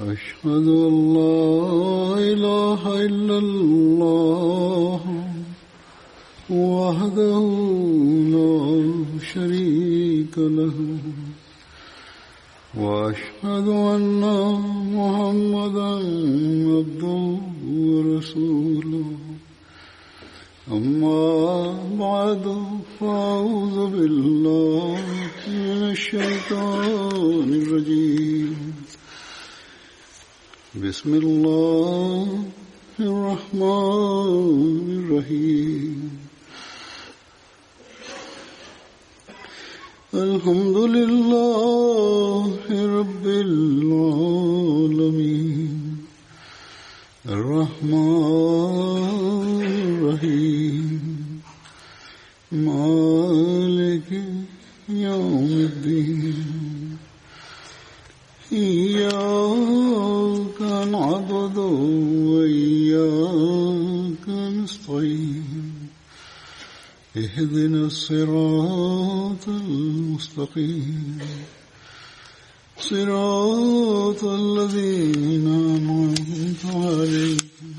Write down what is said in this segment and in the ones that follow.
أشهد أن لا إله إلا الله وحده لا شريك له وأشهد أن محمدا عبده ورسوله أما بعد فأعوذ بالله من الشيطان الرجيم بسم الله الرحمن الرحيم الحمد لله رب العالمين الرحمن الرحيم مالك يوم الدين إياك نعبد وإياك نستعين اهدنا الصراط المستقيم صراط الذين أنعمت عليهم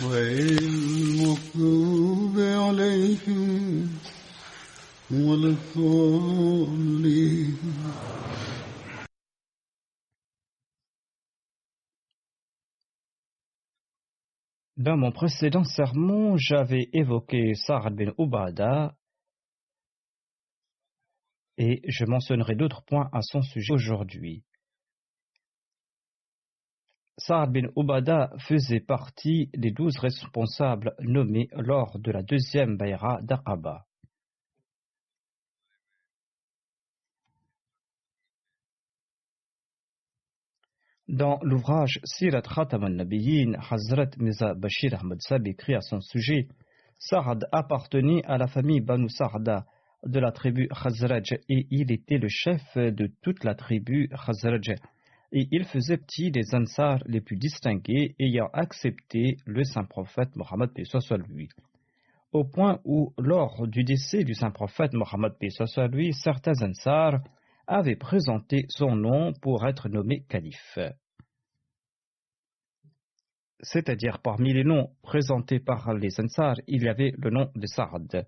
غير المغضوب عليهم ولا الضالين. Dans mon précédent sermon, j'avais évoqué Sa'd bin Ubadah et je mentionnerai d'autres points à son sujet aujourd'hui. Sa'd bin Ubadah faisait partie des 12 responsables nommés lors de la deuxième Bay'a d'Aqaba. Dans l'ouvrage Sirat Khatam al-Nabiyyin, Hazrat Mirza Bashir Ahmad Sahib écrit à son sujet: Sa'd appartenait à la famille Banu Sa'da de la tribu Khazraj et il était le chef de toute la tribu Khazraj et il faisait partie des Ansar les plus distingués ayant accepté le saint prophète Mohammed paix soit lui. Au point où, lors du décès du saint prophète Mohammed paix soit lui, certains Ansar avait présenté son nom pour être nommé calife. C'est-à-dire parmi les noms présentés par les Ansar, il y avait le nom de Sa'd.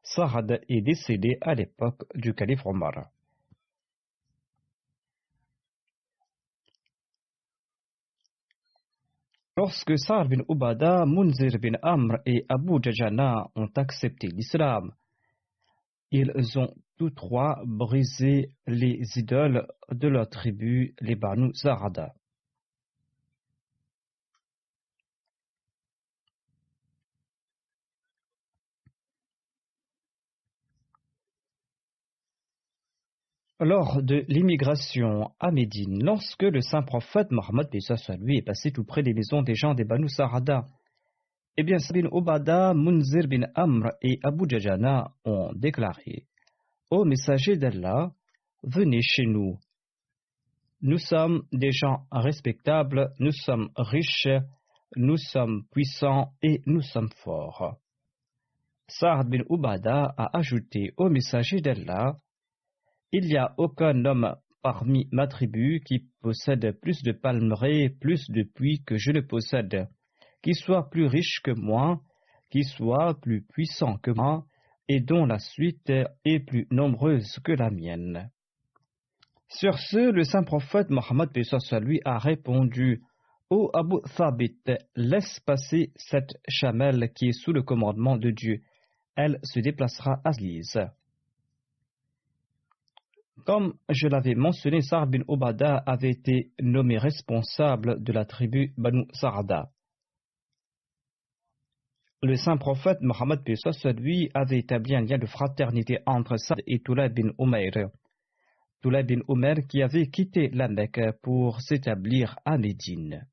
Sa'd est décédé à l'époque du calife Omar. Lorsque Sa'd bin Ubadah, Munzir bin Amr et Abu Dujana ont accepté l'islam, ils ont tous trois brisé les idoles de leur tribu, les Banu Sa'da. Lors de l'immigration à Médine, lorsque le saint prophète Mohammed lui est passé tout près des maisons des gens des Banu Sa'da, eh bien Sa'd bin Ubadah, Munzir bin Amr et Abu Dujana ont déclaré: Ô messager d'Allah, venez chez nous. Nous sommes des gens respectables, nous sommes riches, nous sommes puissants et nous sommes forts. Sa'd bin Ubadah a ajouté: Ô messager d'Allah, il n'y a aucun homme parmi ma tribu qui possède plus de palmeraies, plus de puits que je ne possède, qui soit plus riche que moi, qui soit plus puissant que moi, et dont la suite est plus nombreuse que la mienne. Sur ce, le saint prophète Mohammed paix soit lui a répondu: Ô Abu Thabit, laisse passer cette chamelle qui est sous le commandement de Dieu. Elle se déplacera à l'église. Comme je l'avais mentionné, Sa'd bin Ubadah avait été nommé responsable de la tribu Banu Sa'da. Le saint prophète Mohammed paix soit lui avait établi un lien de fraternité entre Sa'd et Tulay bin Umayr. Tulay bin Umayr qui avait quitté la Mecque pour s'établir à Médine.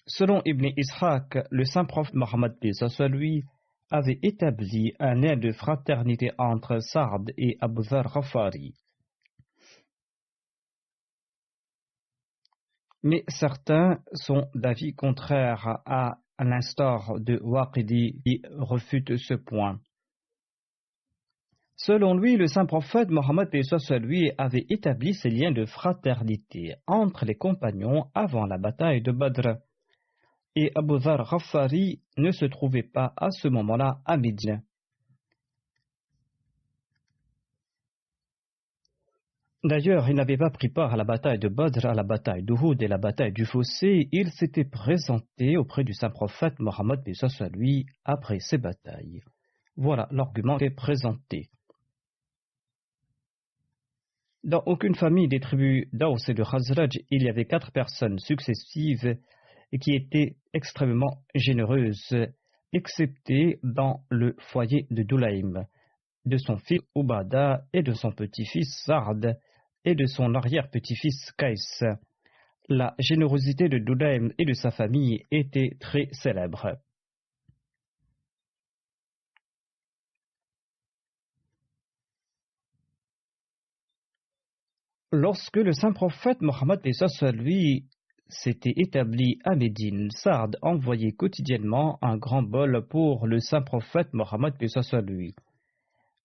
Selon Ibn Ishaq, le saint prophète Mohammed paix soit lui avait établi un lien de fraternité entre Sa'd et Abu Dharr Ghafari. Mais certains sont d'avis contraire à l'instar de Waqidi qui refute ce point. Selon lui, le saint prophète Mohammed paix soit sur lui avait établi ces liens de fraternité entre les compagnons avant la bataille de Badr. Et Abu Dharr Ghaffari ne se trouvait pas à ce moment-là à Médine. D'ailleurs, il n'avait pas pris part à la bataille de Badr, à la bataille d'Uhud et la bataille du Fossé. Il s'était présenté auprès du saint prophète Mohammed paix soit sur lui après ces batailles. Voilà l'argument qui est présenté. Dans aucune famille des tribus d'Aws et de Khazraj, il y avait 4 personnes successives qui étaient extrêmement généreuses, excepté dans le foyer de Dulaym, de son fils Ubada et de son petit-fils Sa'd et de son arrière-petit-fils Qaïs. La générosité de Dulaym et de sa famille était très célèbre. Lorsque le saint prophète Mohammed lui s'était établi à Médine, Sa'd envoyait quotidiennement un grand bol pour le saint prophète Mohammed lui.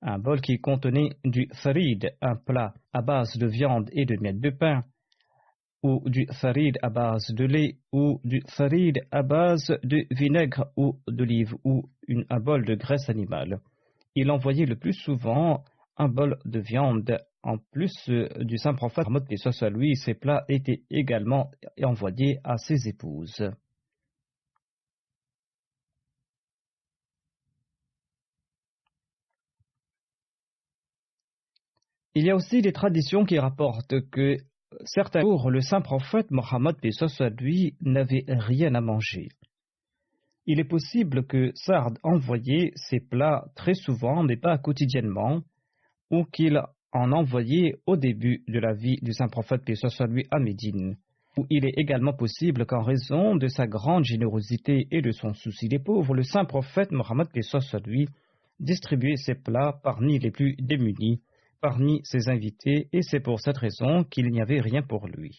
Un bol qui contenait du farid, un plat à base de viande et de miel de pain, ou du farid à base de lait, ou du farid à base de vinaigre ou d'olive, ou un bol de graisse animale. Il envoyait le plus souvent un bol de viande. En plus du saint prophète Mohammed paix soit sur lui, ces plats étaient également envoyés à ses épouses. Il y a aussi des traditions qui rapportent que certains jours, le saint prophète Mohammed paix soit sur lui n'avait rien à manger. Il est possible que Sa'd envoyait ces plats très souvent, mais pas quotidiennement, ou qu'il en envoyé au début de la vie du saint prophète paix soit sur lui à Médine, où il est également possible qu'en raison de sa grande générosité et de son souci des pauvres, le saint prophète Mohammed paix soit sur lui distribuait ses plats parmi les plus démunis, parmi ses invités, et c'est pour cette raison qu'il n'y avait rien pour lui.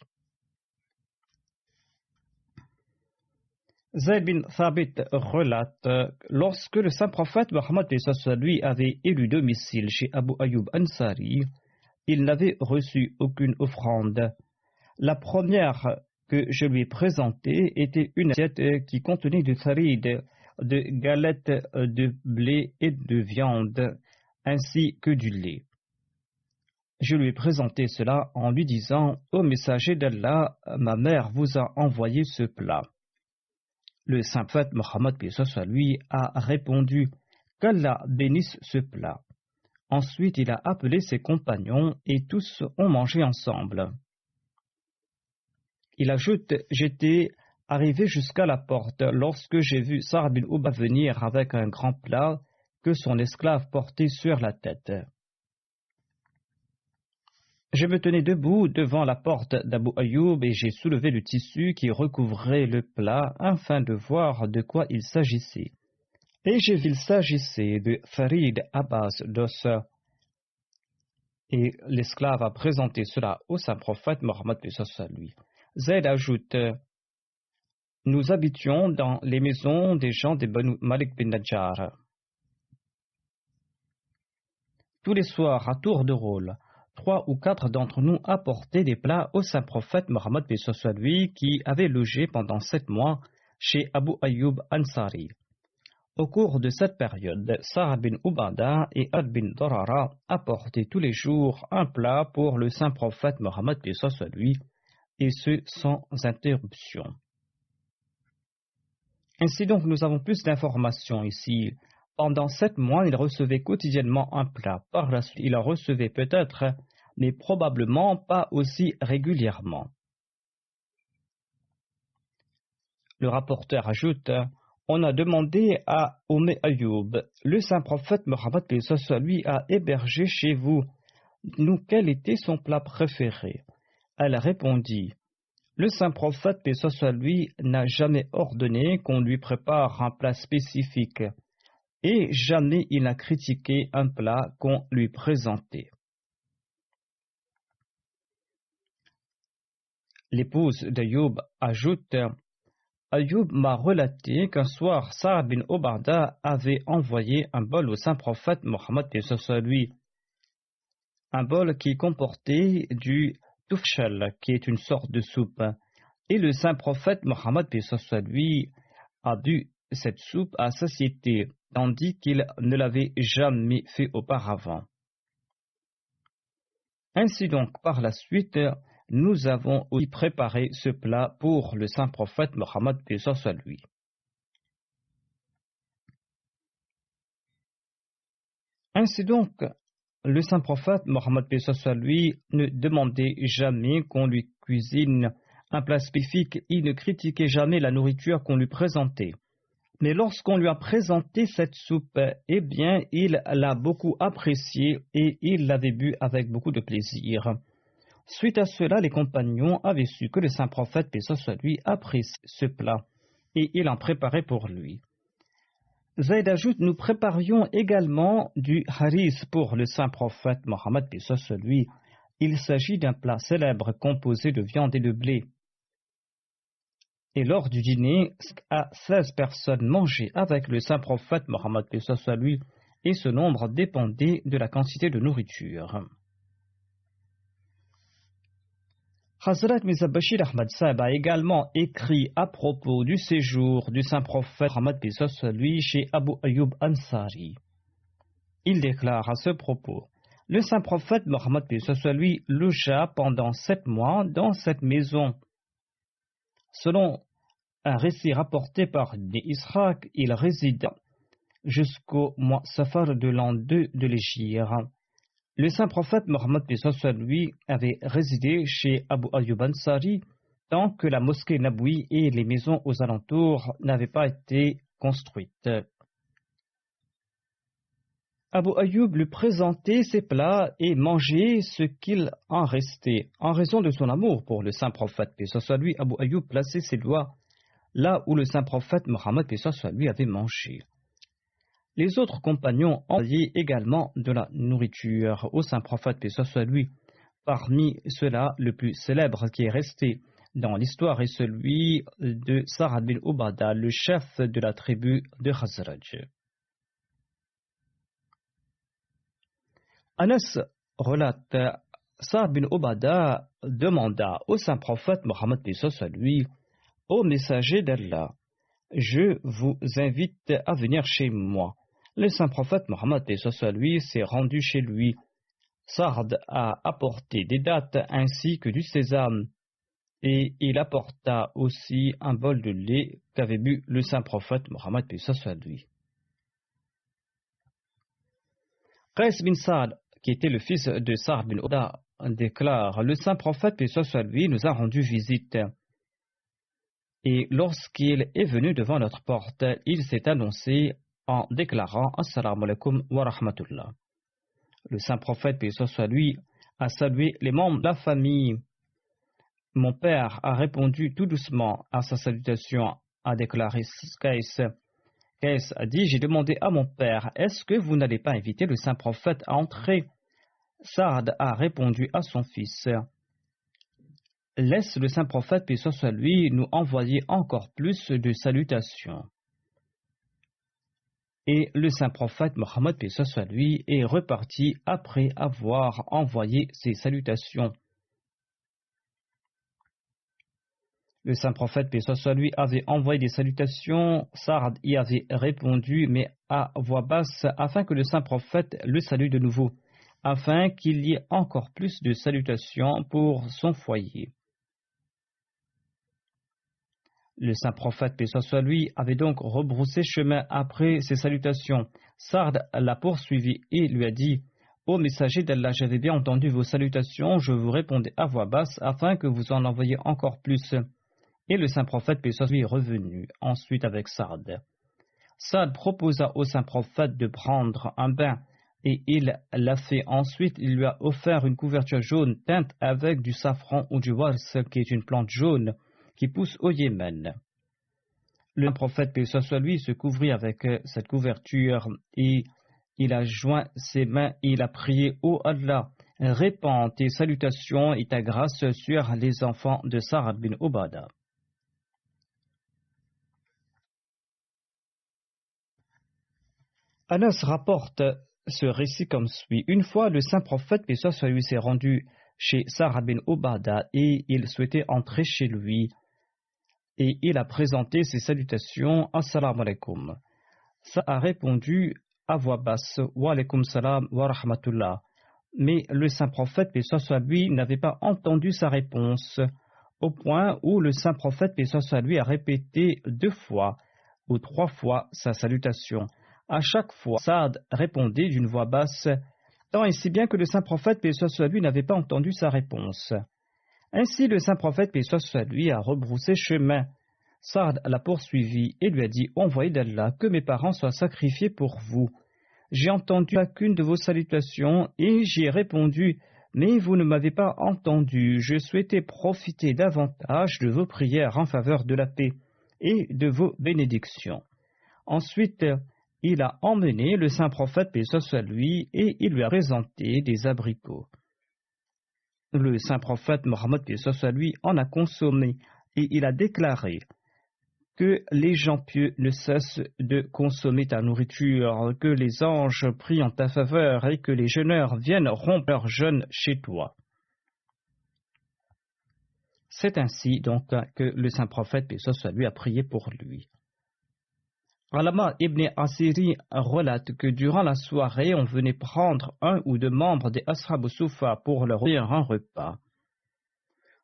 Zayd bin Thabit relate, lorsque le saint prophète Mohammed paix soit sur lui avait élu domicile chez Abu Ayyub Ansari, il n'avait reçu aucune offrande. La première que je lui ai présentée était une assiette qui contenait du farid, de galettes de blé et de viande, ainsi que du lait. Je lui ai présenté cela en lui disant « Ô messager d'Allah, ma mère vous a envoyé ce plat. » Le saint prophète Mohammed paix soit sur lui a répondu qu'Allah bénisse ce plat. Ensuite, il a appelé ses compagnons et tous ont mangé ensemble. Il ajoute, j'étais arrivé jusqu'à la porte lorsque j'ai vu Sa'd bin Ubada venir avec un grand plat que son esclave portait sur la tête. Je me tenais debout devant la porte d'Abu Ayyub et j'ai soulevé le tissu qui recouvrait le plat afin de voir de quoi il s'agissait. Et j'ai vu qu'il s'agissait de farid à base d'os. Et l'esclave a présenté cela au saint prophète Mohammed paix soit sur lui. Zayd ajoute, nous habitions dans les maisons des gens de Banu Malik bin Najjar. Tous les soirs, à tour de rôle, 3 ou 4 d'entre nous apportaient des plats au saint prophète Mohammed paix soit sur lui qui avait logé pendant 7 mois chez Abu Ayyub Ansari. Au cours de cette période, Sa'd bin Ubada et Ad bin Darara apportaient tous les jours un plat pour le saint prophète Mohammed paix soit sur lui, et ce sans interruption. Ainsi donc, nous avons plus d'informations ici. Pendant 7 mois, il recevait quotidiennement un plat. Par la suite, il en recevait peut-être, mais probablement pas aussi régulièrement. Le rapporteur ajoute, on a demandé à Ayyub, le saint prophète Mohammed paix soit sur lui a hébergé chez vous. Nous, quel était son plat préféré? Elle répondit, le saint prophète paix soit sur lui n'a jamais ordonné qu'on lui prépare un plat spécifique et jamais il n'a critiqué un plat qu'on lui présentait. L'épouse d'Ayyub ajoute, Ayyub m'a relaté qu'un soir Sa'd bin Ubada avait envoyé un bol au saint prophète Mohammed paix soit sur lui un bol qui comportait du tufshal, qui est une sorte de soupe. Et le saint prophète Mohammed lui a bu cette soupe à satiété, tandis qu'il ne l'avait jamais fait auparavant. Ainsi donc, par la suite, nous avons aussi préparé ce plat pour le saint prophète Mohammed lui. Ainsi donc, le saint prophète Mohammed lui ne demandait jamais qu'on lui cuisine un plat spécifique, il ne critiquait jamais la nourriture qu'on lui présentait. Mais lorsqu'on lui a présenté cette soupe, eh bien, il l'a beaucoup appréciée et il l'avait bu avec beaucoup de plaisir. Suite à cela, les compagnons avaient su que le saint prophète, paix soit lui, appréciait ce plat et il en préparait pour lui. Zayd ajoute, nous préparions également du haris pour le saint prophète Mohammed, paix soit lui. Il s'agit d'un plat célèbre composé de viande et de blé. Et lors du dîner, 16 personnes mangeaient avec le saint prophète Mohammed lui, et ce nombre dépendait de la quantité de nourriture. Hazrat Mirza Bashir Ahmad Sahib a également écrit à propos du séjour du saint prophète Mohammed lui chez Abu Ayyub Ansari. Il déclare à ce propos: le saint prophète Mohammed lui logea pendant 7 mois dans cette maison. Selon un récit rapporté par Ibn Ishaq, il résida jusqu'au mois Safar de l'an 2 de l'Hégire. Le saint prophète Mohammed lui avait résidé chez Abu Ayyub Ansari tant que la mosquée Naboui et les maisons aux alentours n'avaient pas été construites. Abu Ayyub lui présentait ses plats et mangeait ce qu'il en restait. En raison de son amour pour le saint prophète, lui, Abu Ayyub plaçait ses doigts là où le saint prophète Mohammed lui avait mangé. Les autres compagnons envoyaient également de la nourriture au saint prophète lui. Parmi ceux-là, le plus célèbre qui est resté dans l'histoire est celui de Sa'ad bin Ubadah, le chef de la tribu de Khazraj. Anas relate, Sa'ad bin Ubadah demanda au saint prophète Mohammed lui: ô messager d'Allah, je vous invite à venir chez moi. Le saint prophète Mohammed lui s'est rendu chez lui. Sa'ad a apporté des dattes ainsi que du sésame, et il apporta aussi un bol de lait qu'avait bu le saint prophète Mohammed lui. Qais bin Sa'd, qui était le fils de Sa'ad bin Ubadah, déclare: le saint prophète lui nous a rendu visite. Et lorsqu'il est venu devant notre porte, il s'est annoncé en déclarant Assalamu alaikum wa rahmatullah. Le saint prophète, paix soit lui, a salué les membres de la famille. Mon père a répondu tout doucement à sa salutation, a déclaré Qais. Qais a dit: j'ai demandé à mon père, est-ce que vous n'allez pas inviter le saint prophète à entrer? Saad a répondu à son fils: laisse le saint prophète, paix soit lui, nous envoyer encore plus de salutations. Et le saint prophète Mohammed, paix soit lui, est reparti après avoir envoyé ses salutations. Le saint prophète, paix soit lui, avait envoyé des salutations. Saad y avait répondu, mais à voix basse, afin que le saint prophète le salue de nouveau, afin qu'il y ait encore plus de salutations pour son foyer. Le saint prophète, paix soit lui, avait donc rebroussé chemin après ces salutations. Saad l'a poursuivi et lui a dit: ô messager d'Allah, j'avais bien entendu vos salutations, je vous répondais à voix basse afin que vous en envoyiez encore plus. Et le saint prophète, paix soit lui, est revenu ensuite avec Saad. Saad proposa au saint prophète de prendre un bain et il l'a fait. Ensuite, il lui a offert une couverture jaune teinte avec du safran ou du wars, qui est une plante jaune qui pousse au Yémen. Le prophète, paix soit lui, se couvrit avec cette couverture et il a joint ses mains et il a prié: ô Allah, répands tes salutations et ta grâce sur les enfants de Sa'ad bin Ubadah. Anas rapporte ce récit comme suit. Une fois, le saint prophète, paix soit sur lui, s'est rendu chez Sa'ad bin Ubadah et il souhaitait entrer chez lui. Et il a présenté ses salutations. Assalamu alaikum. Ça a répondu à voix basse. Wa alaikum salam wa rahmatullah. Mais le saint prophète, paix soit sur lui, n'avait pas entendu sa réponse, au point où le saint prophète, paix soit sur lui, a répété 2 fois ou 3 fois sa salutation. À chaque fois, Saad répondait d'une voix basse, tant et si bien que le saint prophète, paix soit sur lui, n'avait pas entendu sa réponse. Ainsi, le saint prophète, paix soit sur lui, a rebroussé chemin. Saad l'a poursuivi et lui a dit, envoyé d'Allah, que mes parents soient sacrifiés pour vous. J'ai entendu chacune de vos salutations et j'y ai répondu, mais vous ne m'avez pas entendu. Je souhaitais profiter davantage de vos prières en faveur de la paix et de vos bénédictions. Ensuite, il a emmené le saint prophète, paix soit sur lui, et il lui a présenté des abricots. Le saint prophète Mohammed, paix soit sur lui, en a consommé et il a déclaré que les gens pieux ne cessent de consommer ta nourriture, que les anges prient en ta faveur et que les jeûneurs viennent rompre leur jeûne chez toi. C'est ainsi donc que le saint prophète, paix soit sur lui, a prié pour lui. Alama ibn Asiri relate que durant la soirée, on venait prendre 1 ou 2 membres des Ashab Soufa pour leur offrir un repas.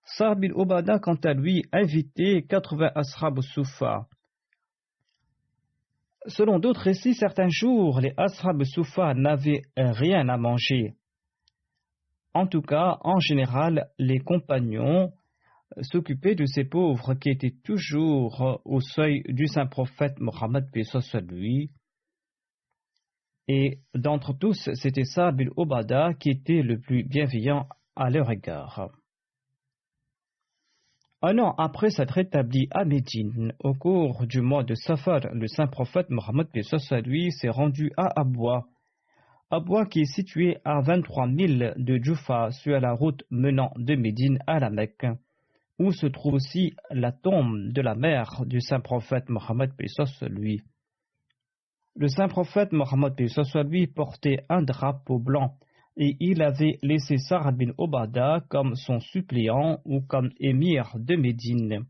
Sa'ad bin Ubadah, quant à lui, invitait 80 Ashab Soufa. Selon d'autres récits, certains jours, les Ashab Soufa n'avaient rien à manger. En tout cas, en général, les compagnons s'occupaient de ces pauvres qui étaient toujours au seuil du saint prophète Mohammed, paix soit sur lui. Et d'entre tous, c'était Sa'ad bin Ubadah qui était le plus bienveillant à leur égard. 1 an après s'être établi à Médine, au cours du mois de Safar, le saint prophète Mohammed, paix soit sur lui, s'est rendu à Abwa. Abwa qui est situé à 23 000 de Djoufa sur la route menant de Médine à la Mecque, où se trouve aussi la tombe de la mère du saint prophète Mohammed, paix soit sur lui. Le saint prophète Mohammed, paix soit sur lui, portait un drapeau blanc et il avait laissé Sa'ad bin Ubadah comme son suppléant ou comme émir de Médine.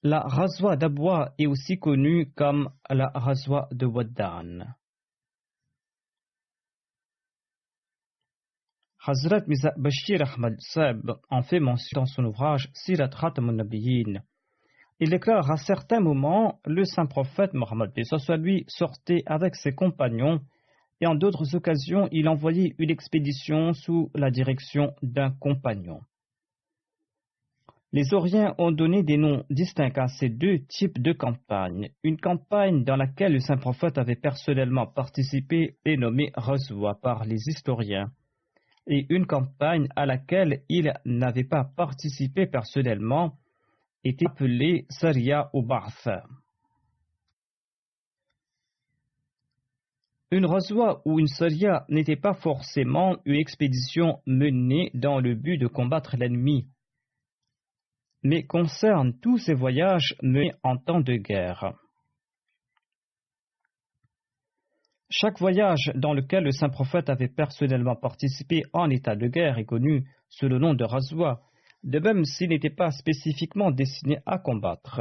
La Ghazwa d'Abwa est aussi connue comme la Ghazwa de Waddan. Hazrat Mirza Bashir Ahmad Sahib en fait mention dans son ouvrage Sirat Khatamun Nabiyyin. Il déclare à certains moments, le saint prophète Mohammed, paix soit sur lui, sortait avec ses compagnons et en d'autres occasions, il envoyait une expédition sous la direction d'un compagnon. Les Oriens ont donné des noms distincts à ces 2 types de campagnes. Une campagne dans laquelle le saint prophète avait personnellement participé est nommée Ghazwa par les historiens, et une campagne à laquelle il n'avait pas participé personnellement est appelée Sariya ou Ba'th. Une Ghazwa ou une Sariya n'était pas forcément une expédition menée dans le but de combattre l'ennemi, mais concerne tous ces voyages menés en temps de guerre. Chaque voyage dans lequel le saint prophète avait personnellement participé en état de guerre est connu sous le nom de Ghazwa, de même s'il n'était pas spécifiquement destiné à combattre.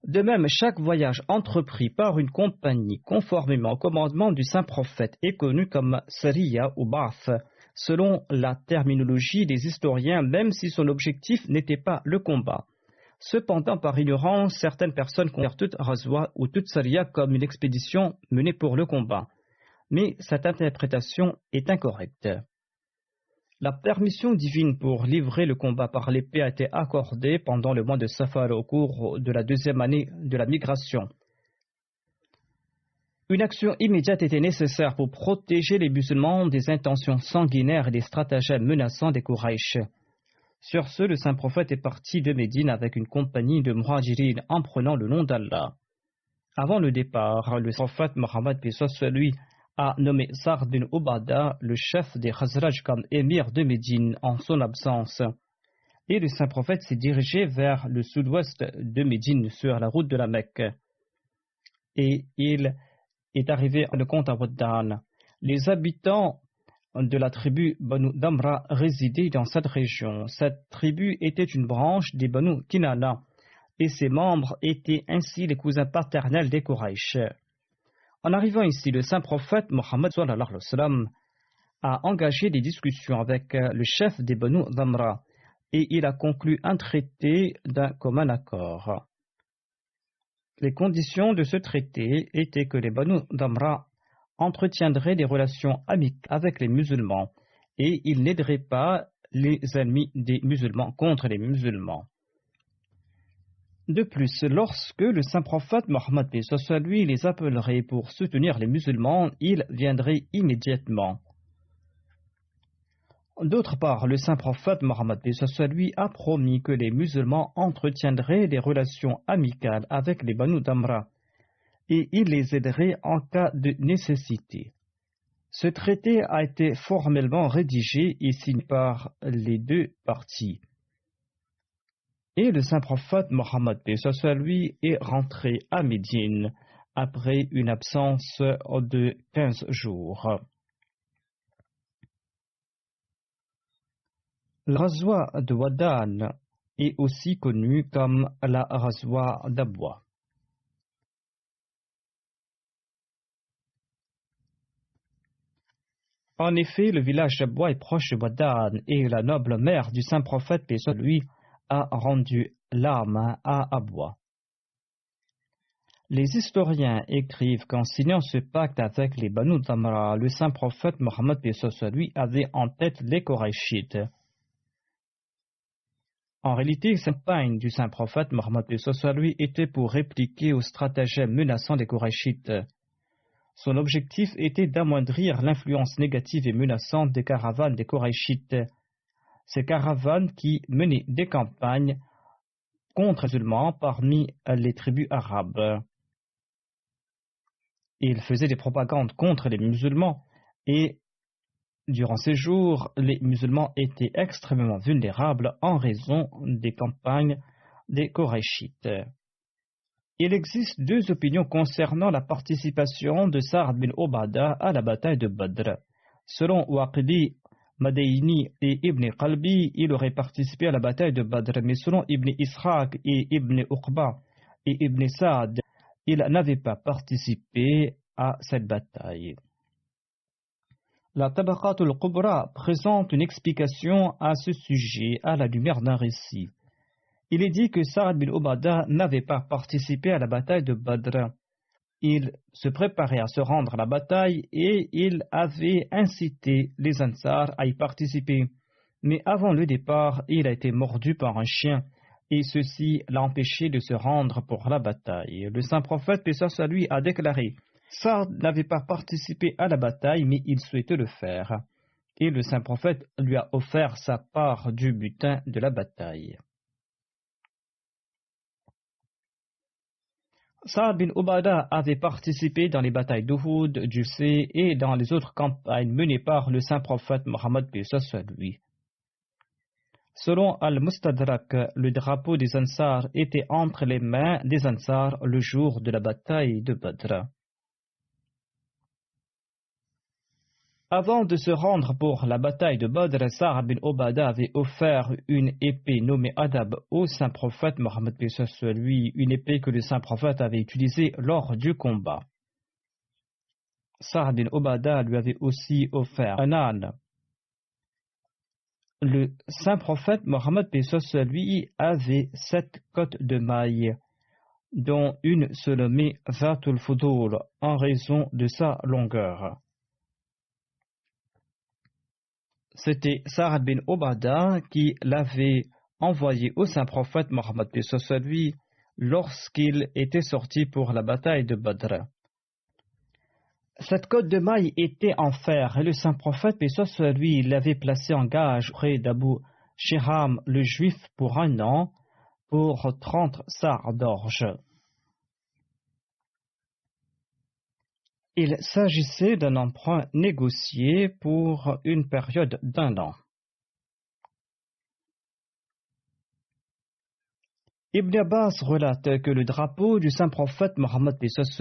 De même, chaque voyage entrepris par une compagnie conformément au commandement du saint prophète est connu comme Sariya ou Ba'th, selon la terminologie des historiens, même si son objectif n'était pas le combat. Cependant, par ignorance, certaines personnes considèrent toute Ghazwa ou toute Sariya comme une expédition menée pour le combat. Mais cette interprétation est incorrecte. La permission divine pour livrer le combat par l'épée a été accordée pendant le mois de Safar au cours de la 2e année de la migration. Une action immédiate était nécessaire pour protéger les musulmans des intentions sanguinaires et des stratagèmes menaçants des Quraysh. Sur ce, le saint prophète est parti de Médine avec une compagnie de muhajirin en prenant le nom d'Allah. Avant le départ, le prophète Mohammed, paix soit sur lui, a nommé Sa'ad bin Ubadah, le chef des Khazraj, comme émir de Médine en son absence. et le saint prophète s'est dirigé vers le sud-ouest de Médine sur la route de la Mecque. Et il est arrivé à le compte à Waddan. Les habitants de la tribu Banu Damra résidaient dans cette région. Cette tribu était une branche des Banu Kinana et ses membres étaient ainsi les cousins paternels des Quraysh. En arrivant ici, le saint prophète Mohammed sallallahu alayhi wa sallam a engagé des discussions avec le chef des Banu Damra et il a conclu un traité d'un commun accord. Les conditions de ce traité étaient que les Banu Damra entretiendraient des relations amicales avec les musulmans et ils n'aideraient pas les ennemis des musulmans contre les musulmans. De plus, lorsque le saint prophète Mohammed lui les appellerait pour soutenir les musulmans, ils viendraient immédiatement. D'autre part, le saint prophète Mohammed lui a promis que les musulmans entretiendraient des relations amicales avec les Banu Damra et il les aiderait en cas de nécessité. Ce traité a été formellement rédigé et signé par les deux parties. Et le saint prophète Mohammed lui est rentré à Médine après une absence de 15 jours. La Ghazwa de Waddan est aussi connue comme la Ghazwa d'Abwa. En effet, le village d'Abwa est proche de Waddan et la noble mère du saint prophète lui a rendu l'âme à Abwa. Les historiens écrivent qu'en signant ce pacte avec les Banu Damra, le saint prophète Mohammed lui avait en tête les Qurayshites. En réalité, cette campagne du saint prophète Mohammed lui était pour répliquer aux stratagèmes menaçants des Qurayshites. Son objectif était d'amoindrir l'influence négative et menaçante des caravanes des Qurayshites. Ces caravanes qui menaient des campagnes contre les musulmans parmi les tribus arabes. Ils faisaient des propagandes contre les musulmans et durant ces jours, les musulmans étaient extrêmement vulnérables en raison des campagnes des Qurayshites. Il existe deux opinions concernant la participation de Sa'd bin Ubadah à la bataille de Badr. Selon Waqidi, Madaini et Ibn Qalbi, il aurait participé à la bataille de Badr, mais selon Ibn Ishaq et Ibn Uqba et Ibn Sa'd, il n'avait pas participé à cette bataille. La Tabaqat al-Qubra présente une explication à ce sujet à la lumière d'un récit. Il est dit que Sa'd bin Ubadah n'avait pas participé à la bataille de Badr. Il se préparait à se rendre à la bataille et il avait incité les Ansar à y participer. Mais avant le départ, il a été mordu par un chien et ceci l'a empêché de se rendre pour la bataille. Le saint prophète, paix soit lui, a déclaré: Sa'd n'avait pas participé à la bataille, mais il souhaitait le faire. Et le saint prophète lui a offert sa part du butin de la bataille. Sa'd bin Ubadah avait participé dans les batailles d'Uhud, d'Usay et dans les autres campagnes menées par le saint prophète Mohammed paix soit lui. Selon Al-Mustadrak, le drapeau des Ansar était entre les mains des Ansar le jour de la bataille de Badr. Avant de se rendre pour la bataille de Badr, Sa'd bin Ubadah avait offert une épée nommée Adab au saint prophète Mohammed paix soit lui, une épée que le saint prophète avait utilisée lors du combat. Sa'd bin Ubadah lui avait aussi offert un âne. Le saint prophète Mohammed paix soit lui avait 7 côtes de mailles, dont une se nommait Zatul Fudul en raison de sa longueur. C'était Sa'd bin Ubadah qui l'avait envoyé au saint prophète Mohammed paix soit lui lorsqu'il était sorti pour la bataille de Badr. Cette côte de mailles était en fer et le saint prophète paix soit lui l'avait placée en gage auprès d'Abu Shiham le juif pour 1 an pour 30 sars d'orge. Il s'agissait d'un emprunt négocié pour une période d'1 an. Ibn Abbas relate que le drapeau du saint prophète Mohammed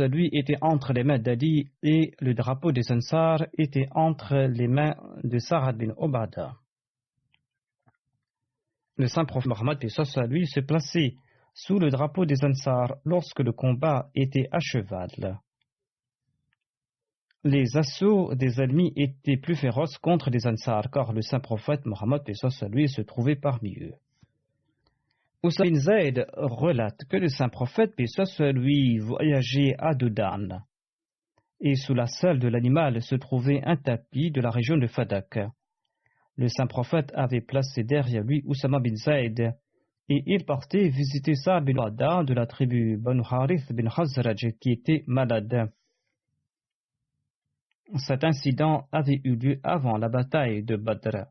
lui était entre les mains d'Ali et le drapeau des Ansar était entre les mains de Sa'ad bin Ubadah. Le saint prophète Mohammed lui se plaçait sous le drapeau des Ansar lorsque le combat était à cheval. Les assauts des ennemis étaient plus féroces contre les Ansar car le saint prophète Mohammed lui se trouvait parmi eux. Oussa bin Zayd relate que le saint prophète lui voyageait à Doudan et sous la selle de l'animal se trouvait un tapis de la région de Fadak. Le saint prophète avait placé derrière lui Oussama bin Zayd et il partait visiter Sa'd bin Ubadah de la tribu Banu Harith bin Khazraj qui était malade. Cet incident avait eu lieu avant la bataille de Badr.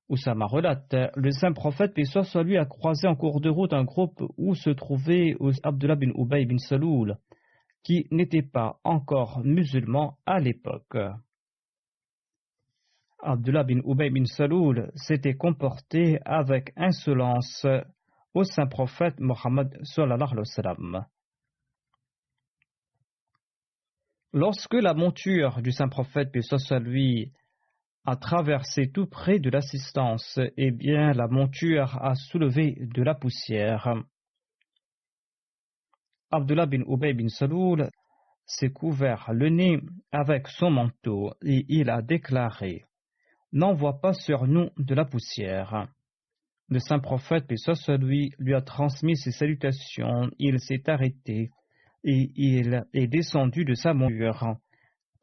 Oussama relate, le saint prophète lui a croisé en cours de route un groupe où se trouvait Abdullah bin Ubay bin Saloul, qui n'était pas encore musulman à l'époque. Abdullah bin Ubay bin Saloul s'était comporté avec insolence au saint prophète Mohammed sallallahu alayhi wa sallam. Lorsque la monture du saint prophète lui a traversé tout près de l'assistance, eh bien la monture a soulevé de la poussière. Abdullah bin Ubay bin Saloul s'est couvert le nez avec son manteau et il a déclaré: n'envoie pas sur nous de la poussière. Le saint prophète lui a transmis ses salutations, il s'est arrêté et il est descendu de sa monture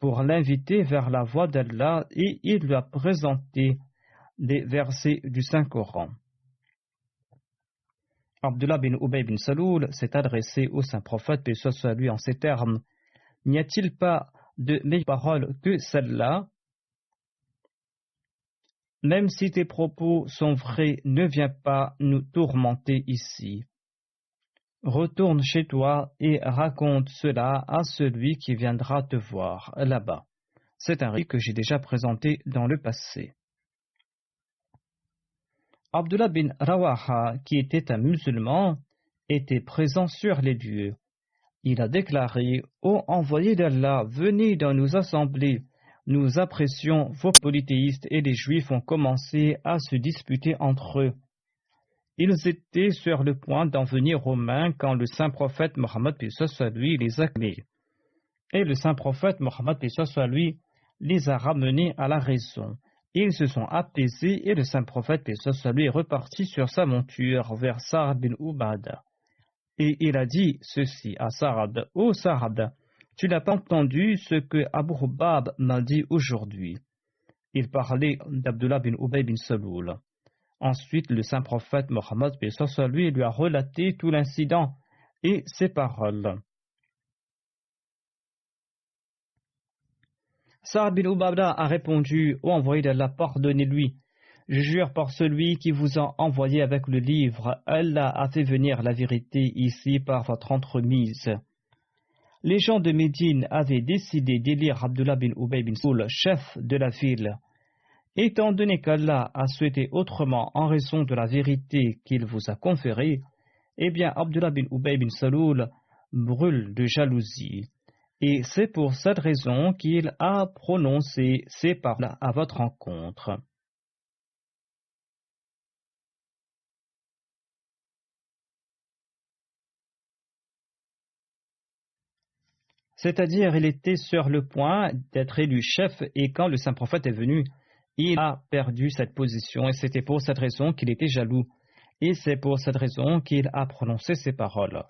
pour l'inviter vers la voie d'Allah et il lui a présenté des versets du Saint-Coran. Abdullah bin Ubay bin Saloul s'est adressé au saint prophète lui en ces termes: n'y a-t-il pas de meilleure parole que celle-là? Même si tes propos sont vrais, ne viens pas nous tourmenter ici. Retourne chez toi et raconte cela à celui qui viendra te voir là-bas. C'est un récit que j'ai déjà présenté dans le passé. Abdullah bin Rawaha, qui était un musulman, était présent sur les lieux. Il a déclaré: ô envoyé d'Allah, venez dans nos assemblées. Nous apprécions vos polythéistes et les juifs ont commencé à se disputer entre eux. Ils étaient sur le point d'en venir aux mains quand le saint prophète Mohammed lui les a clés. Et le saint prophète Mohammed lui les a ramenés à la raison. Ils se sont apaisés et le saint prophète lui est reparti sur sa monture vers Sa'd bin Ubadah. Et il a dit ceci à Sa'd: ô Sa'd, tu n'as pas entendu ce que Abu Hubab m'a dit aujourd'hui. Il parlait d'Abdullah bin Ubay bin Saloul. Ensuite, le saint prophète Mohammed lui a relaté tout l'incident et ses paroles. Sa'd bin Ubadah a répondu: ô envoyé d'Allah, pardonnez-lui. Je jure par celui qui vous a envoyé avec le livre, Allah a fait venir la vérité ici par votre entremise. Les gens de Médine avaient décidé d'élire Abdullah bin Ubay bin Saloul chef de la ville. Étant donné qu'Allah a souhaité autrement en raison de la vérité qu'il vous a conférée, eh bien Abdullah bin Ubay bin Saloul brûle de jalousie. Et c'est pour cette raison qu'il a prononcé ces paroles à votre encontre. C'est-à-dire, il était sur le point d'être élu chef et quand le saint prophète est venu, il a perdu cette position et c'était pour cette raison qu'il était jaloux. Et c'est pour cette raison qu'il a prononcé ces paroles.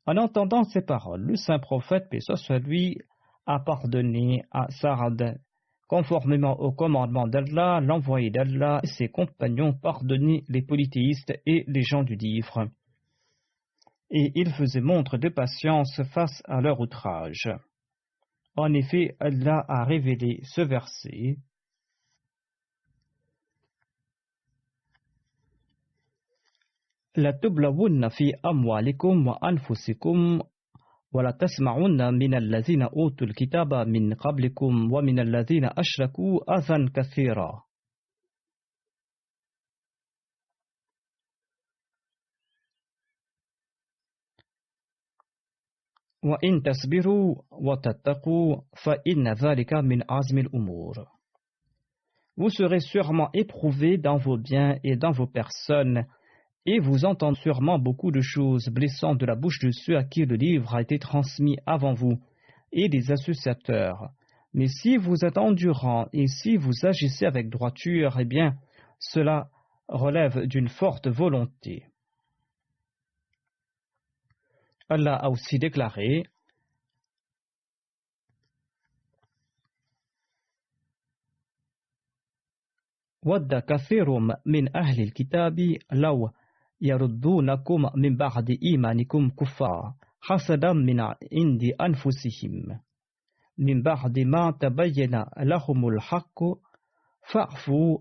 En entendant ces paroles, le saint prophète, paix soit lui, a pardonné à Sa'd. Conformément au commandement d'Allah, l'envoyé d'Allah et ses compagnons pardonnaient les polythéistes et les gens du livre. Et ils faisaient montre de patience face à leur outrage. En effet, Allah a révélé ce verset. La tublawunna fi amwalikum wa anfusikum wa la tasma'unna min alladhina utul kitaba min qablikum wa min alladhina ashraku adhan kathira. وَإِن تَصْبِرُوا وَتَتَّقُوا فَإِنَّ ذَلِكَ مِنْ عَزْمِ الْأُمُورِ. Vous serez sûrement éprouvés dans vos biens et dans vos personnes, et vous entendrez sûrement beaucoup de choses blessantes de la bouche de ceux à qui le livre a été transmis avant vous, et des associateurs. Mais si vous êtes endurants et si vous agissez avec droiture, eh bien, cela relève d'une forte volonté. Allah a aussi déclaré: وَدَّ كَثِيرٌ مِّنْ أَهْلِ الْكِتَابِ لَوْ يَرُدُّونَكُمْ مِنْ بَعْدِ إِيمَانِكُمْ كُفَّارًا حَسَدًا مِنْ عِنْدِ أَنفُسِهِمْ مِنْ بَعْدِ مَا تَبَيَّنَ لَهُمُ الْحَقُّ فَاعْفُوا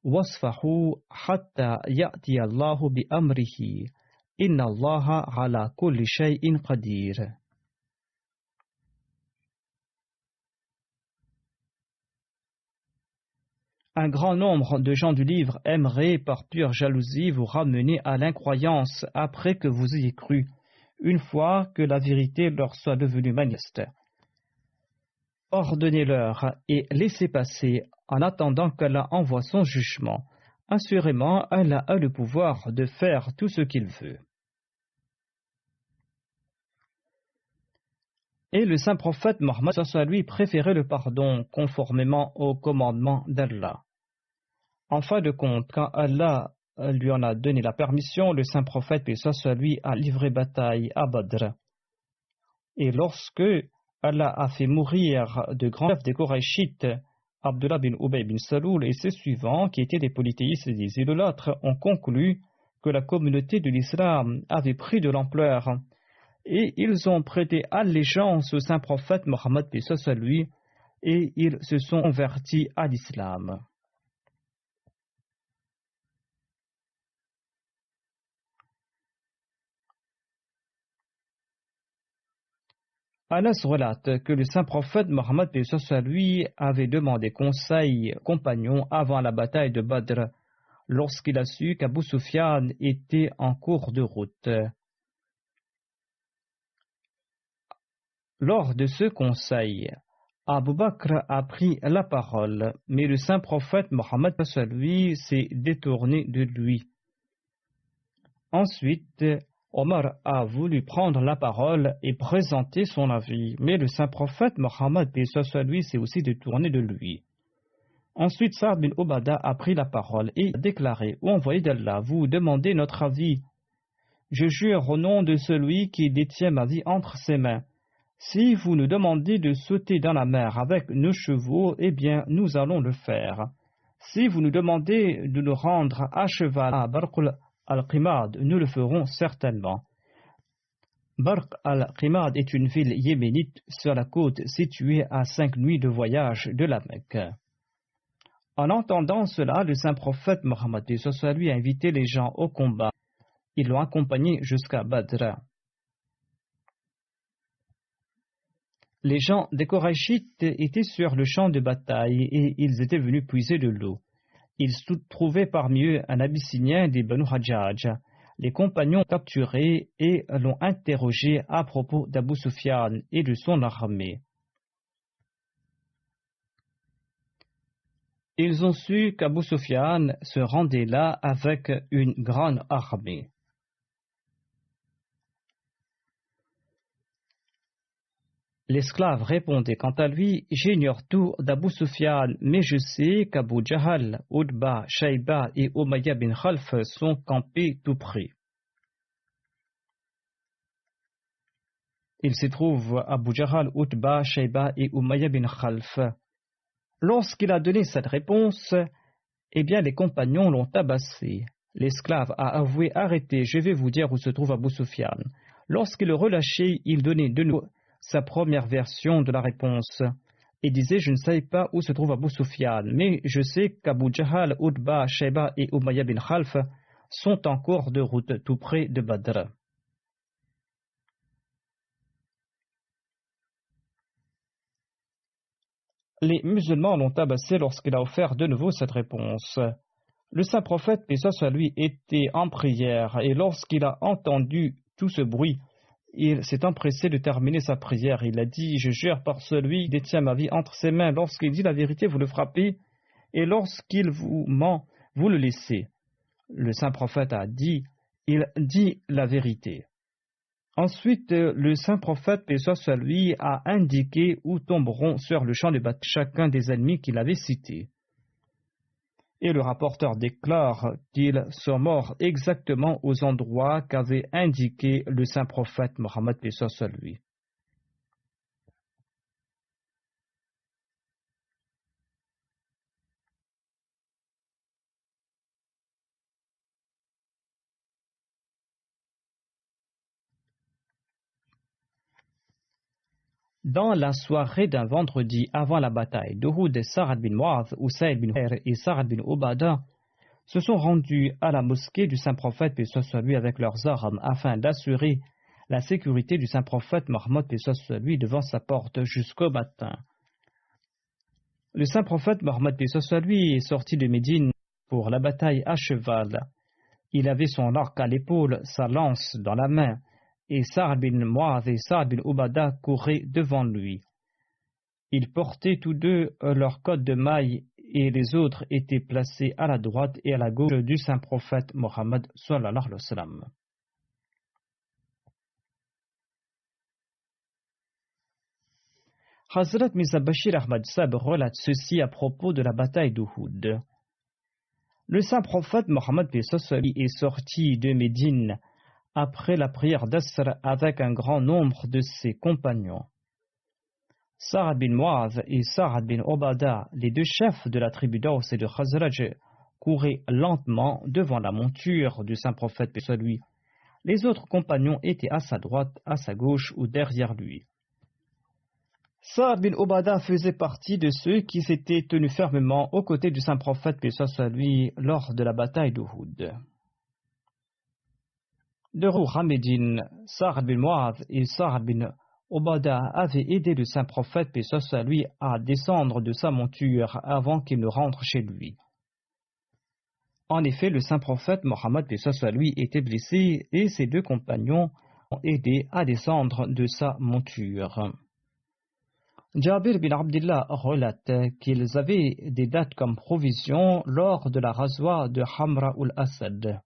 وَاصْفَحُوا حَتَّى يَأْتِيَ اللَّهُ بِأَمْرِهِ إِنَّ اللَّهَ عَلَى كُلِّ شَيْءٍ قَدِيرٌ. Un grand nombre de gens du livre aimeraient par pure jalousie vous ramener à l'incroyance après que vous ayez cru, une fois que la vérité leur soit devenue manifeste. Ordonnez-leur et laissez passer en attendant qu'Allah envoie son jugement. Assurément, Allah a le pouvoir de faire tout ce qu'il veut. Et le saint prophète Mohammed lui préférait le pardon conformément au commandement d'Allah. En fin de compte, quand Allah lui en a donné la permission, le saint prophète lui a livré bataille à Badr. Et lorsque Allah a fait mourir de grands chefs des Qurayshites, Abdullah bin Ubay bin Saloul et ses suivants, qui étaient des polythéistes et des idolâtres, ont conclu que la communauté de l'islam avait pris de l'ampleur. Et ils ont prêté allégeance au saint prophète Mohammed lui, et ils se sont convertis à l'islam. Anas relate que le saint prophète Mohammed lui avait demandé conseil aux compagnons avant la bataille de Badr, lorsqu'il a su qu'Abu Sufyan était en cours de route. Lors de ce conseil, Abu Bakr a pris la parole, mais le saint prophète Mohammed lui s'est détourné de lui. Ensuite, Omar a voulu prendre la parole et présenter son avis, mais le saint prophète Mohammed lui s'est aussi détourné de lui. Ensuite, Saad bin Ubada a pris la parole et a déclaré: Ô envoyé d'Allah, vous demandez notre avis. Je jure au nom de celui qui détient ma vie entre ses mains. Si vous nous demandez de sauter dans la mer avec nos chevaux, eh bien, nous allons le faire. Si vous nous demandez de nous rendre à cheval à Barq al-Qimad, nous le ferons certainement. Barq al-Qimad est une ville yéménite sur la côte située à 5 nuits de voyage de la Mecque. En entendant cela, le saint prophète Mohammed lui a invité les gens au combat. Ils l'ont accompagné jusqu'à Badr. Les gens des Qurayshites étaient sur le champ de bataille et ils étaient venus puiser de l'eau. Ils se trouvaient parmi eux un Abyssinien des Banu Hajjaj. Les compagnons l'ont capturé et l'ont interrogé à propos d'Abu Sufyan et de son armée. Ils ont su qu'Abu Sufyan se rendait là avec une grande armée. L'esclave répondait quant à lui: J'ignore tout d'Abu Sufyan, mais je sais qu'Abu Jahal, Utba, Shayba et Umayya bin Khalf sont campés tout près. Il se trouve Abu Jahal, Utba, Shayba et Umayya bin Khalf. Lorsqu'il a donné cette réponse, eh bien les compagnons l'ont tabassé. L'esclave a avoué: Arrêtez, je vais vous dire où se trouve Abu Sufyan. Lorsqu'il le relâchait, il donnait de nouveau sa première version de la réponse et disait: Je ne sais pas où se trouve Abu Sufyan, mais je sais qu'Abu Jahal, Utba, Shayba et Umayya bin Khalf sont en cours de route tout près de Badr. Les musulmans l'ont tabassé lorsqu'il a offert de nouveau cette réponse. Le saint prophète, paix soit sur lui, était en prière et lorsqu'il a entendu tout ce bruit, il s'est empressé de terminer sa prière. Il a dit: je jure par celui qui détient ma vie entre ses mains. Lorsqu'il dit la vérité, vous le frappez, et lorsqu'il vous ment, vous le laissez. Le saint prophète a dit: il dit la vérité. Ensuite, le saint prophète, paix soit sur lui, a indiqué où tomberont sur le champ de bataille chacun des ennemis qu'il avait cités. Et le rapporteur déclare qu'ils sont morts exactement aux endroits qu'avait indiqué le saint prophète Mohammed, paix soit sur lui. Dans la soirée d'un vendredi avant la bataille d'Uhud, Sa'ad bin Mu'adh, Usayd bin Hudayr et Sa'ad bin Ubada se sont rendus à la mosquée du saint prophète, paix soit sur lui, avec leurs armes afin d'assurer la sécurité du saint prophète Mohammed, paix soit sur lui, devant sa porte jusqu'au matin. Le saint prophète Mohammed, paix soit sur lui, est sorti de Médine pour la bataille à cheval. Il avait son arc à l'épaule, sa lance dans la main, et Sa'ad bin Mu'adh et Sa'ad bin Ubada couraient devant lui. Ils portaient tous deux leur cotte de mailles et les autres étaient placés à la droite et à la gauche du saint prophète Mohammed sallallahu alayhi wa sallam. Hazrat Mirza Bashir Ahmad Sahib relate ceci à propos de la bataille d'Uhud. Le saint prophète Mohammed est sorti de Médine après la prière d'Asr avec un grand nombre de ses compagnons. Sa'ad bin Mu'adh et Sa'ad bin Ubada, les deux chefs de la tribu d'Aws et de Khazraj, couraient lentement devant la monture du saint prophète, paix soit lui. Les autres compagnons étaient à sa droite, à sa gauche ou derrière lui. Sa'ad bin Ubada faisait partie de ceux qui s'étaient tenus fermement aux côtés du saint prophète, paix soit lui, lors de la bataille d'Uhud. De retour à Médine, Sa'ad bin Mu'adh et Sa'ad bin Ubada avaient aidé le saint prophète, paix soit lui, à descendre de sa monture avant qu'il ne rentre chez lui. En effet, le saint prophète Mohammed, paix soit lui, était blessé et ses deux compagnons ont aidé à descendre de sa monture. Jabir bin Abdullah relate qu'ils avaient des dattes comme provision lors de la razwa de Hamra ul-Asad.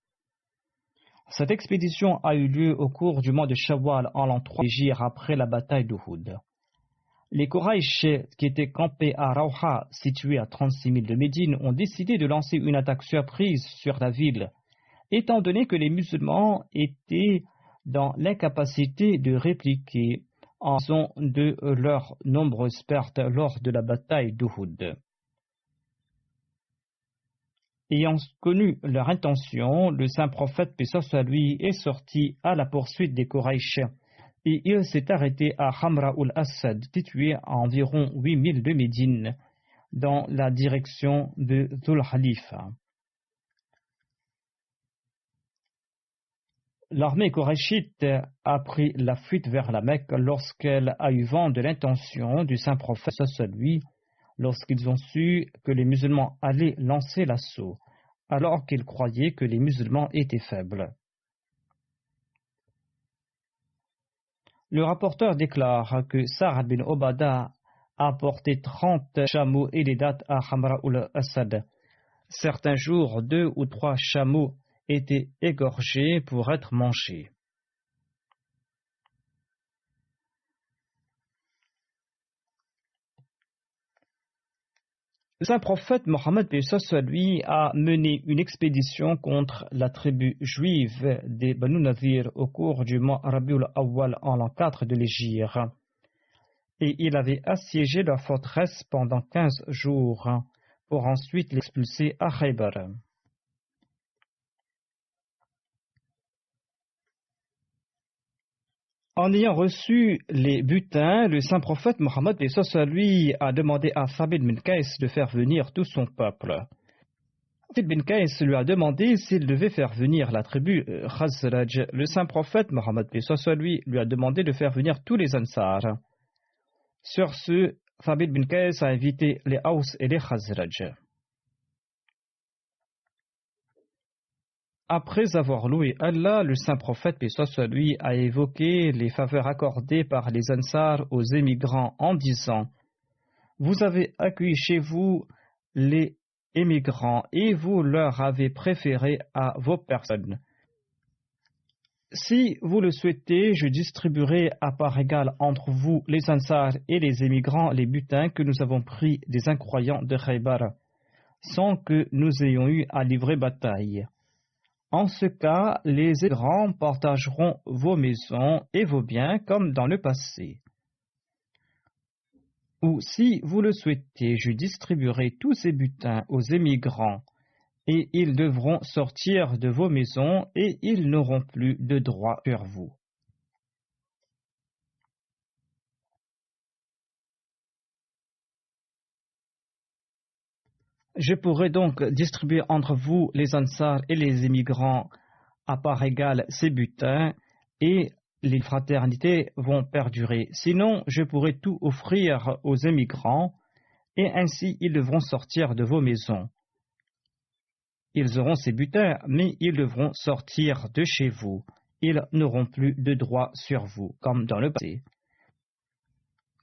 Cette expédition a eu lieu au cours du mois de Shawwal en l'an 3 Hijr après la bataille d'Uhud. Les Quraysh qui étaient campés à Rawha, situé à 36 000 de Médine, ont décidé de lancer une attaque surprise sur la ville, étant donné que les musulmans étaient dans l'incapacité de répliquer en raison de leurs nombreuses pertes lors de la bataille d'Uhud. Ayant connu leur intention, le saint prophète, paix soit lui, est sorti à la poursuite des Quraysh et il s'est arrêté à Hamra ul-Asad, situé à environ 8 000 de Médine, dans la direction de Dhul Halifa. L'armée qurayshite a pris la fuite vers la Mecque lorsqu'elle a eu vent de l'intention du saint prophète, soit lui, lorsqu'ils ont su que les musulmans allaient lancer l'assaut, alors qu'ils croyaient que les musulmans étaient faibles. Le rapporteur déclare que Sa'ad bin Ubada a apporté 30 chameaux et des dattes à Hamra ul-Asad. Certains jours, 2 ou 3 chameaux étaient égorgés pour être mangés. Le saint prophète Mohammed lui a mené une expédition contre la tribu juive des Banu Nadir au cours du mois Rabiul Awwal en l'an 4 de l'Hégire. Et il avait assiégé leur forteresse pendant 15 jours pour ensuite l'expulser à Khaybar. En ayant reçu les butins, le saint prophète Mohammed lui a demandé à Thabit bin Qais de faire venir tout son peuple. Thabit bin Qais lui a demandé s'il devait faire venir la tribu Khazraj. Le saint prophète Mohammed lui a demandé de faire venir tous les Ansar. Sur ce, Thabit bin Qais a invité les Aws et les Khazraj. Après avoir loué Allah, le saint prophète, paix soit sur lui, a évoqué les faveurs accordées par les Ansar aux émigrants en disant: vous avez accueilli chez vous les émigrants et vous leur avez préféré à vos personnes. Si vous le souhaitez, je distribuerai à part égale entre vous, les Ansar et les émigrants, les butins que nous avons pris des incroyants de Khaybar, sans que nous ayons eu à livrer bataille. En ce cas, les émigrants partageront vos maisons et vos biens comme dans le passé. Ou si vous le souhaitez, je distribuerai tous ces butins aux émigrants, et ils devront sortir de vos maisons et ils n'auront plus de droit sur vous. Je pourrai donc distribuer entre vous, les Ansar et les émigrants, à part égale ces butins, et les fraternités vont perdurer. Sinon, je pourrai tout offrir aux émigrants, et ainsi ils devront sortir de vos maisons. Ils auront ces butins, mais ils devront sortir de chez vous. Ils n'auront plus de droit sur vous, comme dans le passé.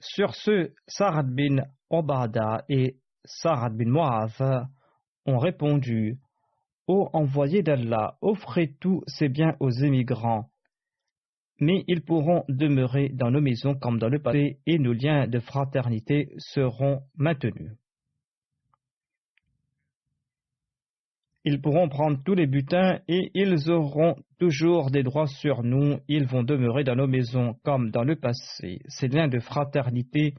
Sur ce, Sa'ad bin Obada et Sa'ad bin Mu'adh ont répondu: ô envoyé d'Allah, offrez tous ces biens aux émigrants, mais ils pourront demeurer dans nos maisons comme dans le passé, et nos liens de fraternité seront maintenus. Ils pourront prendre tous les butins et ils auront toujours des droits sur nous. Ils vont demeurer dans nos maisons comme dans le passé. Ces liens de fraternité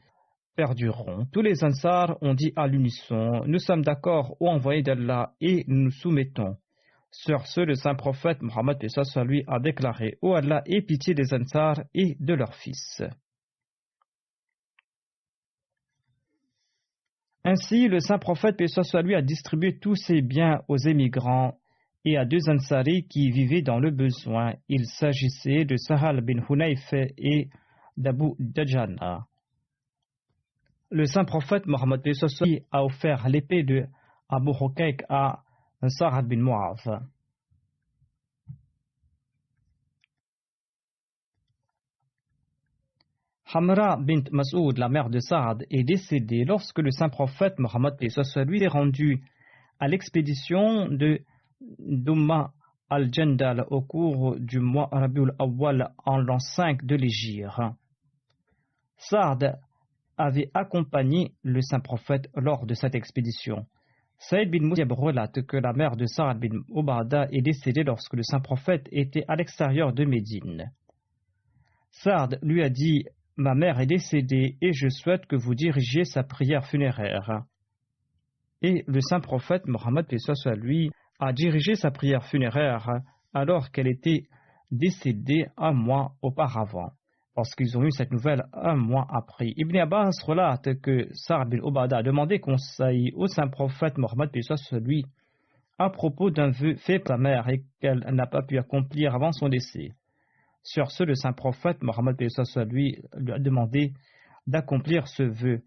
perdureront. Tous les Ansar ont dit à l'unisson: nous sommes d'accord, ô envoyé d'Allah, et nous nous soumettons. Sur ce, le saint prophète Mohammed lui a déclaré: ô Allah, aie pitié des Ansar et de leurs fils. Ainsi, le saint prophète, paix soit lui, a distribué tous ses biens aux émigrants et à deux Ansari qui vivaient dans le besoin. Il s'agissait de Sahal bin Hunayf et d'Abu Dajana. Le saint prophète Mohammed paix soit lui a offert l'épée de Abu Hukayk à Sa'ad bin Mu'adh. Hamra bint Mas'ud, la mère de Saad, est décédée lorsque le saint prophète Mohammed lui est rendu à l'expédition de Dumma al-Jandal au cours du mois Rabiul Awwal en l'an 5 de l'Hégire. Saad avait accompagné le saint prophète lors de cette expédition. Saïd bin Musayyab relate que la mère de Sa'ad bin Ubada est décédée lorsque le saint prophète était à l'extérieur de Médine. Saad lui a dit: ma mère est décédée et je souhaite que vous dirigiez sa prière funéraire. Et le saint prophète Mohammed lui a dirigé sa prière funéraire alors qu'elle était décédée un mois auparavant, parce qu'ils ont eu cette nouvelle un mois après. Ibn Abbas relate que Sa'ad bin Ubada a demandé conseil au saint prophète Mohammed lui à propos d'un vœu fait par sa mère et qu'elle n'a pas pu accomplir avant son décès. Sur ce, le saint prophète Mohammed lui a demandé d'accomplir ce vœu.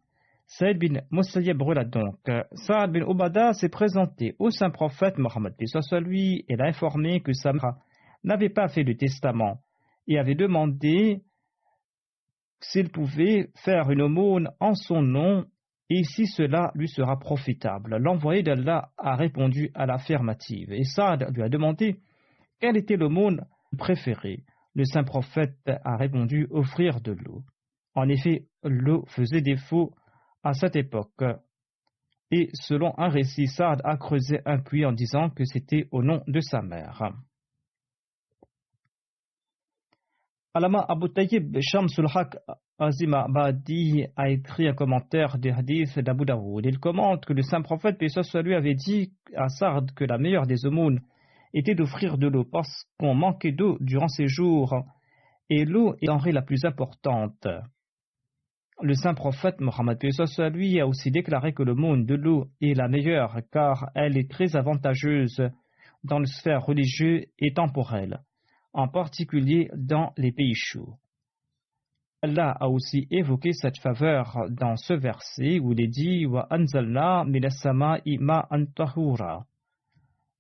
Saïd bin Musayyab relate donc: Sa'ad bin Ubada s'est présenté au saint prophète Mohammed lui et l'a informé que sa mère n'avait pas fait de testament et avait demandé s'il pouvait faire une aumône en son nom et si cela lui sera profitable. L'envoyé d'Allah a répondu à l'affirmative et Saad lui a demandé quelle était l'aumône préférée. Le saint prophète a répondu: offrir de l'eau. En effet, l'eau faisait défaut à cette époque. Et selon un récit, Saad a creusé un puits en disant que c'était au nom de sa mère. Allama Abu Tayyib Shamsul Haq Azima Badi a écrit un commentaire des hadiths d'Abu Daoud. Il commente que le saint prophète, paix soit sur lui, avait dit à Saad que la meilleure des aumônes était d'offrir de l'eau parce qu'on manquait d'eau durant ces jours et l'eau est la denrée la plus importante. Le saint prophète Mohammed lui a aussi déclaré que l'aumône de l'eau est la meilleure car elle est très avantageuse dans le sphère religieuse et temporelle, en particulier dans les pays chauds. Allah a aussi évoqué cette faveur dans ce verset où il est dit: Wa anzalna minas sama'i ma'an tahura,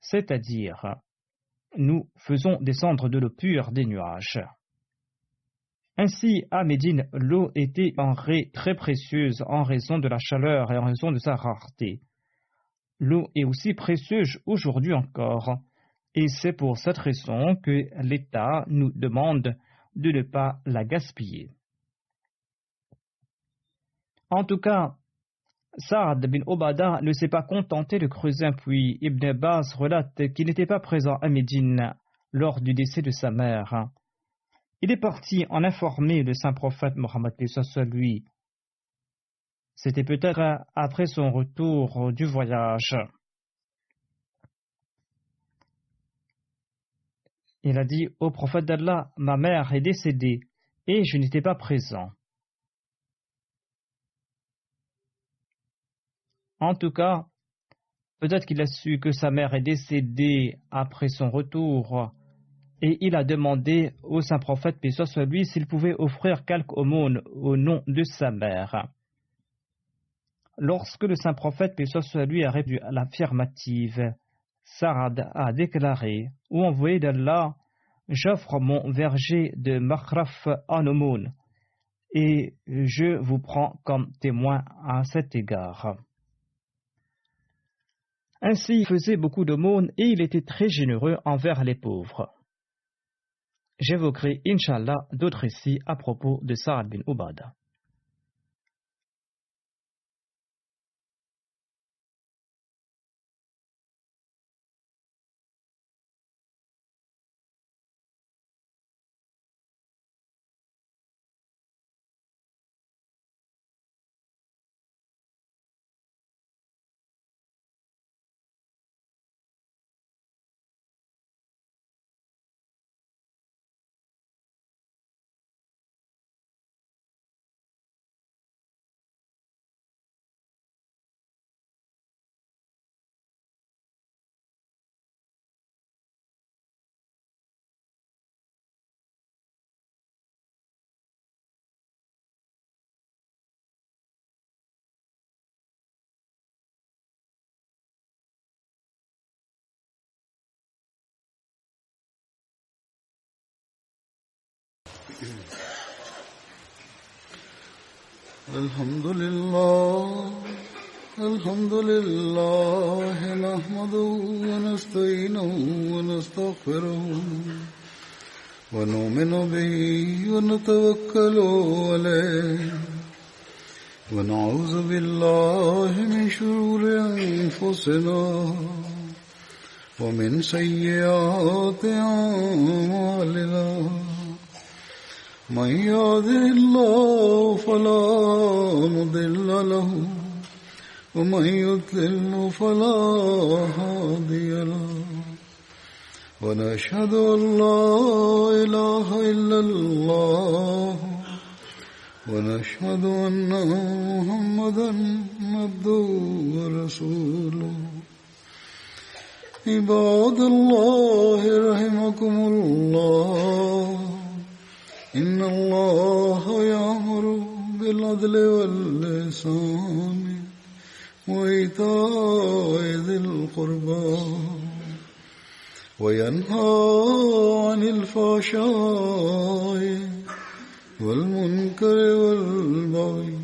c'est-à-dire nous faisons descendre de l'eau pure des nuages. Ainsi, à Médine, l'eau était en denrée très précieuse en raison de la chaleur et en raison de sa rareté. L'eau est aussi précieuse aujourd'hui encore, et c'est pour cette raison que l'État nous demande de ne pas la gaspiller. En tout cas, Saad bin Obada ne s'est pas contenté de creuser un puits. Ibn Abbas relate qu'il n'était pas présent à Médine lors du décès de sa mère. Il est parti en informer le saint prophète Mohammed lui. C'était peut-être après son retour du voyage. Il a dit au prophète d'Allah, ma mère est décédée et je n'étais pas présent. En tout cas, peut-être qu'il a su que sa mère est décédée après son retour et il a demandé au saint prophète, paix soit lui, s'il pouvait offrir quelque aumône au nom de sa mère. Lorsque le saint prophète, paix soit lui, a répondu à l'affirmative, Saad a déclaré, ô envoyé d'Allah, j'offre mon verger de Makhraf en aumône et je vous prends comme témoin à cet égard. Ainsi, il faisait beaucoup d'aumônes et il était très généreux envers les pauvres. J'évoquerai, Inch'Allah, d'autres récits à propos de Saad bin Ubada. الحمد لله نحمده ونستعينه ونستغفره ونؤمن به ونتوكل عليه ونعوذ بالله من شرور أنفسنا ومن سيئات أعمالنا من يهده الله فلا مضل له ومن يضلل فلا هادي له ونشهد أن لا إله إلا الله ونشهد أن محمدا عبده ورسوله عباد الله رحمكم الله إن الله يأمر بالعدل والإحسان وإيتاء ذي القربى وينهى عن الفحشاء والمنكر والبغي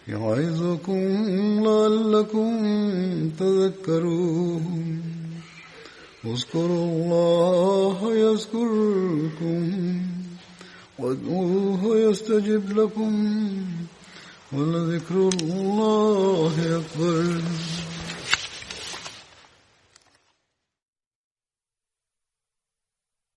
يعظكم لعلكم تذكرون اذكروا الله يذكركم وادعوه يستجب لكم ولذكر الله أكبر